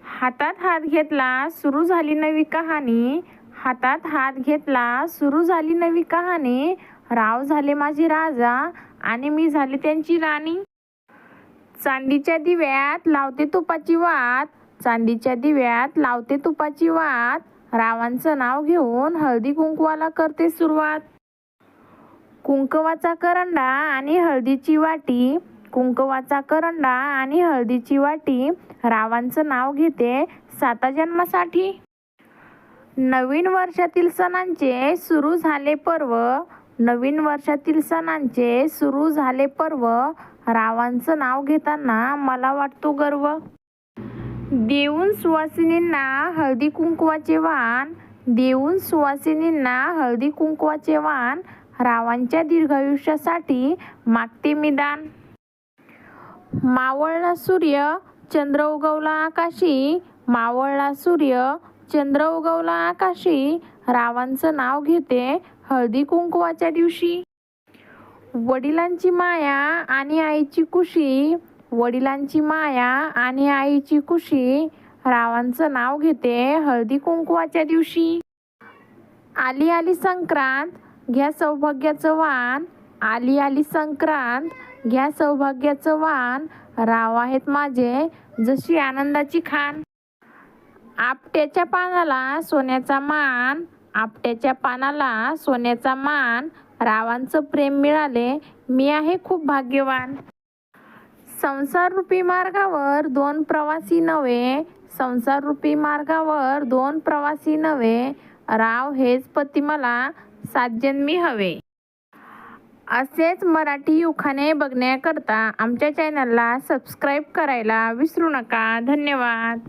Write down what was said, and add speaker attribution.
Speaker 1: हातात हात घेतला सुरू झाली नवी कहाणी. हातात हात घेतला सुरू झाली नवी कहाणी. राव झाले माझे राजा आणि मी झाले त्यांची राणी. चांदीच्या दिव्यात लावते तुपाची वात. चांदीच्या दिव्यात लावते तुपाची वात. रावांचं नाव घेऊन हळदी कुंकवाला करते सुरुवात. कुंकवाचा करंडा आणि हळदीची वाटी. कुंकवाचा करंडा आणि हळदीची वाटी. रावांचं नाव घेते 7 जन्मासाठी. नवीन वर्षातील सणांचे सुरू झाले पर्व. नवीन वर्षातील सणांचे सुरू झाले पर्व. रावांचं नाव घेताना मला वाटतो गर्व. देऊन सुवासिनींना हळदी कुंकवाचे वाण. देऊन सुवासिनींना हळदी कुंकवाचे वाण. रावांच्या दीर्घायुष्यासाठी मागते मी दान. मावळला सूर्य चंद्र उगवला आकाशी. मावळला सूर्य चंद्र उगवला आकाशी. रावांचं नाव घेते हळदी कुंकवाच्या दिवशी. वडिलांची माया आणि आईची कुशी. वडिलांची माया आणि आईची कुशी. रावांचं नाव घेते हळदी कुंकवाच्या दिवशी. आली आली संक्रांत घ्या सौभाग्याचं वाण. आली आली संक्रांत घ्या सौभाग्याचं वाण. राव आहेत माझे जशी आनंदाची खान. आपट्याच्या पानाला सोन्याचा मान. आपट्याच्या पानाला सोन्याचा मान. रावांचं प्रेम मिळाले मी आहे खूप भाग्यवान. संसार रूपी मार्गावर 2 प्रवासी नवे. संसार रूपी मार्गावर 2 प्रवासी नवे. राव हेच पती मला 7 जन्मी हवे. असेच मराठी उखाणे बघण्याकरता आमच्या चॅनलला सबस्क्राईब करायला विसरू नका. धन्यवाद.